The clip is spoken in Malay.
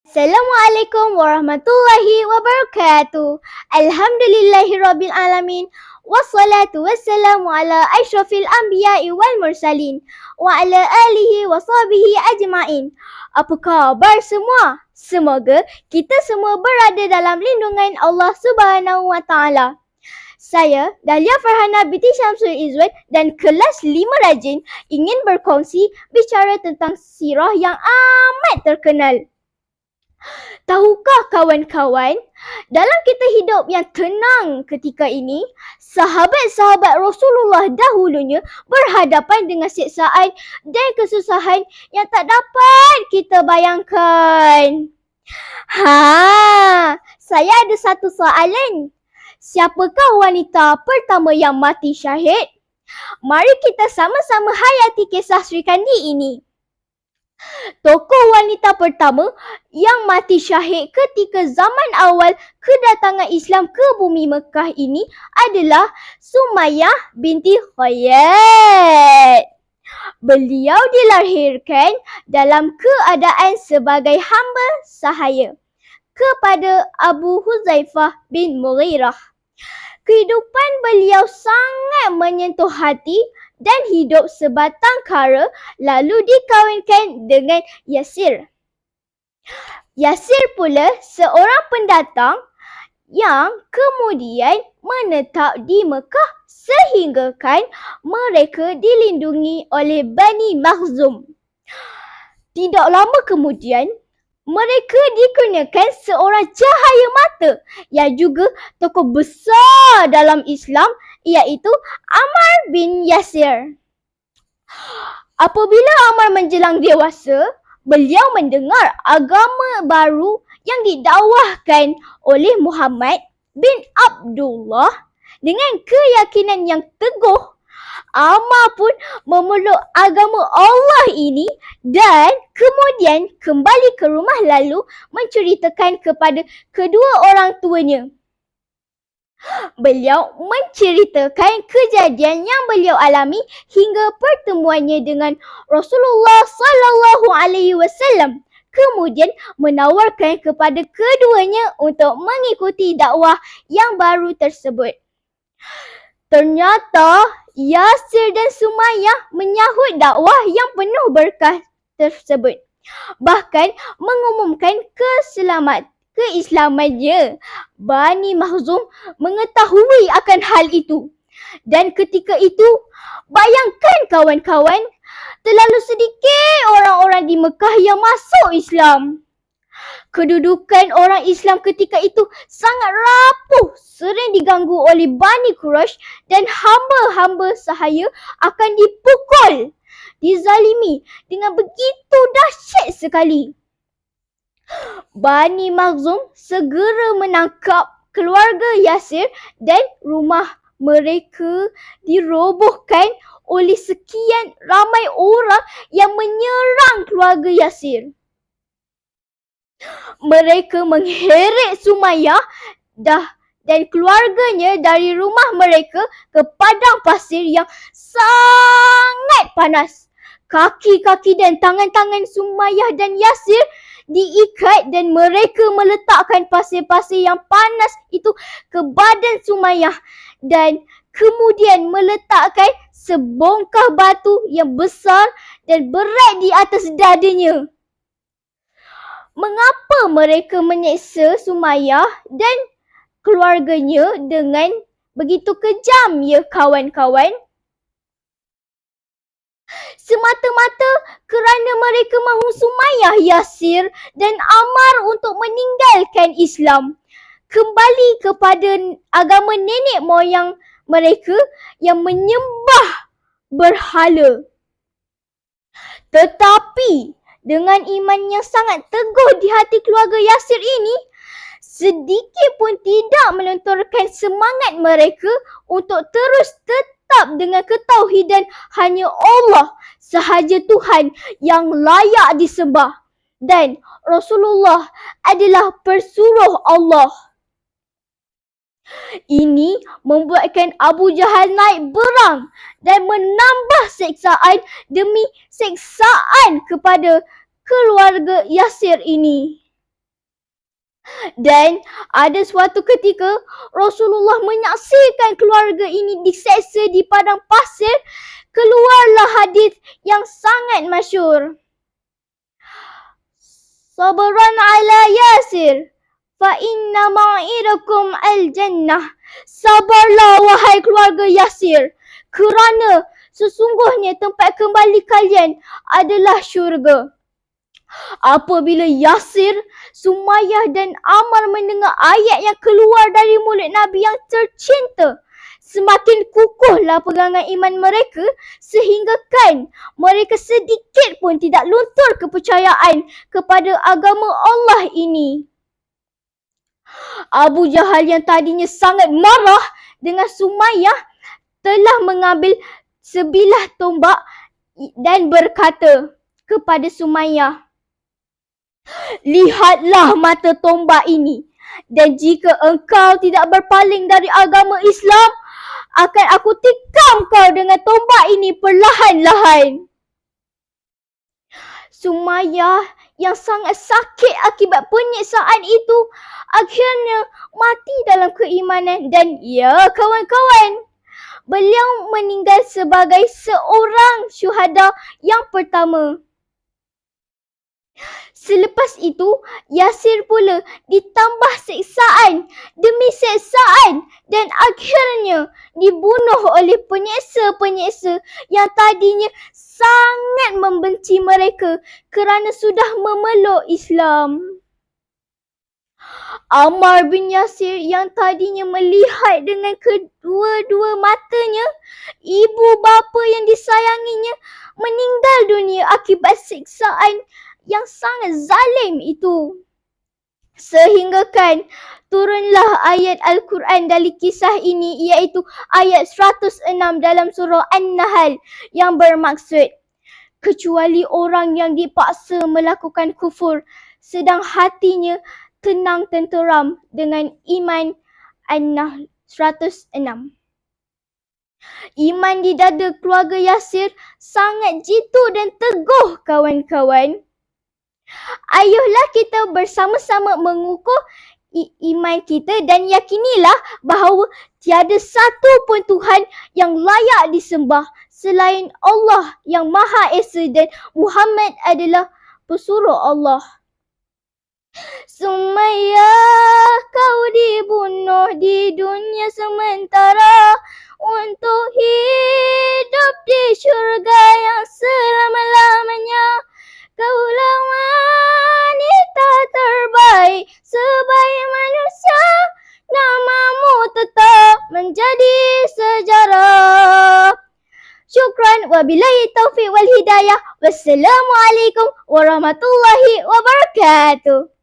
Assalamualaikum warahmatullahi wabarakatuh. Alhamdulillahirabbil alamin. Wassalatu wassalamu ala asyrafil anbiya'i wal mursalin wa ala alihi wa sahbihi ajma'in. Apa khabar semua? Semoga kita semua berada dalam lindungan Allah Subhanahu wa taala. Saya, Dahlia Farhana binti Syamsul Izzuan dan kelas 5 rajin ingin berkongsi bicara tentang sirah yang amat terkenal. Tahukah kawan-kawan, dalam kita hidup yang tenang ketika ini, sahabat-sahabat Rasulullah dahulunya berhadapan dengan siksaan dan kesusahan yang tak dapat kita bayangkan. Saya ada satu soalan. Siapakah wanita pertama yang mati syahid? Mari kita sama-sama hayati kisah Sri Kandi ini. Tokoh wanita pertama yang mati syahid ketika zaman awal kedatangan Islam ke bumi Mekah ini adalah Sumayyah binti Khayyat. Beliau dilahirkan dalam keadaan sebagai hamba sahaya kepada Abu Huzaifah bin Mughirah. Kehidupan beliau sangat menyentuh hati dan hidup sebatang kara lalu dikahwinkan dengan Yasir. Yasir pula seorang pendatang yang kemudian menetap di Mekah sehinggakan mereka dilindungi oleh Bani Makhzum. Tidak lama kemudian, mereka dikurniakan seorang cahaya mata yang juga tokoh besar dalam Islam, iaitu Ammar bin Yasir. Apabila Ammar menjelang dewasa, beliau mendengar agama baru yang didakwahkan oleh Muhammad bin Abdullah dengan keyakinan yang teguh. Ammar pun memeluk agama Allah ini dan kemudian kembali ke rumah lalu menceritakan kepada kedua orang tuanya. Beliau menceritakan kejadian yang beliau alami hingga pertemuannya dengan Rasulullah sallallahu alaihi wasallam. Kemudian menawarkan kepada keduanya untuk mengikuti dakwah yang baru tersebut. Ternyata Yasir dan Sumayyah menyahut dakwah yang penuh berkah tersebut. Bahkan mengumumkan keislamannya. Bani Makhzum mengetahui akan hal itu. Dan ketika itu, bayangkan kawan-kawan, terlalu sedikit orang-orang di Mekah yang masuk Islam. Kedudukan orang Islam ketika itu sangat rapuh, sering diganggu oleh Bani Quraisy dan hamba-hamba sahaya akan dipukul, dizalimi dengan begitu dahsyat sekali. Bani Makhzum segera menangkap keluarga Yasir dan rumah mereka dirobohkan oleh sekian ramai orang yang menyerang keluarga Yasir. Mereka mengheret Sumayyah dan keluarganya dari rumah mereka ke padang pasir yang sangat panas. Kaki-kaki dan tangan-tangan Sumayyah dan Yasir diikat dan mereka meletakkan pasir-pasir yang panas itu ke badan Sumayyah dan kemudian meletakkan sebongkah batu yang besar dan berat di atas dadanya. Mengapa mereka menyeksa Sumayyah dan keluarganya dengan begitu kejam ya kawan-kawan? Semata-mata kerana mereka mahu Sumayyah, Yasir dan Ammar untuk meninggalkan Islam, kembali kepada agama nenek moyang mereka yang menyembah berhala. Tetapi dengan iman yang sangat teguh di hati keluarga Yasir ini, sedikit pun tidak melenturkan semangat mereka untuk terus tetap dengan ketauhidan hanya Allah sahaja Tuhan yang layak disembah dan Rasulullah adalah pesuruh Allah. Ini membuatkan Abu Jahal naik berang dan menambah siksaan demi siksaan kepada keluarga Yasir ini. Dan ada suatu ketika Rasulullah menyaksikan keluarga ini diseksa di padang pasir. Keluarlah hadis yang sangat masyhur. Sabran ala Yasir fa inna ma'idakum al-jannah. Sabarlah wahai keluarga Yasir, kerana sesungguhnya tempat kembali kalian adalah syurga. Apabila Yasir, Sumayyah dan Ammar mendengar ayat yang keluar dari mulut Nabi yang tercinta, semakin kukuhlah pegangan iman mereka sehinggakan mereka sedikit pun tidak luntur kepercayaan kepada agama Allah ini. Abu Jahal yang tadinya sangat marah dengan Sumayyah telah mengambil sebilah tombak dan berkata kepada Sumayyah, "Lihatlah mata tombak ini, dan jika engkau tidak berpaling dari agama Islam, akan aku tikam kau dengan tombak ini perlahan-lahan." Sumayyah yang sangat sakit akibat penyiksaan itu akhirnya mati dalam keimanan dan ya kawan-kawan, beliau meninggal sebagai seorang syuhada yang pertama. Selepas itu, Yasir pula ditambah siksaan demi siksaan dan akhirnya dibunuh oleh penyiksa-penyiksa yang tadinya sangat membenci mereka kerana sudah memeluk Islam. Ammar bin Yasir yang tadinya melihat dengan kedua-dua matanya ibu bapa yang disayanginya meninggal dunia akibat siksaan yang sangat zalim itu. Sehinggakan turunlah ayat Al-Quran dari kisah ini, iaitu ayat 106 dalam surah An-Nahl yang bermaksud, kecuali orang yang dipaksa melakukan kufur sedang hatinya tenang tenteram dengan iman. An-Nahl 106. Iman di dada keluarga Yasir sangat jitu dan teguh kawan-kawan. Ayolah kita bersama-sama mengukuh iman kita dan yakinilah bahawa tiada satu pun Tuhan yang layak disembah selain Allah yang Maha Esa dan Muhammad adalah pesuruh Allah. Sumayyah, kau dibunuh di dunia sementara untuk hidup di syurga yang selama-lamanya. Kaulah wanita terbaik sebaik manusia, namamu tetap menjadi sejarah. Syukran, wabillahi taufiq wal hidayah. Wassalamualaikum warahmatullahi wabarakatuh.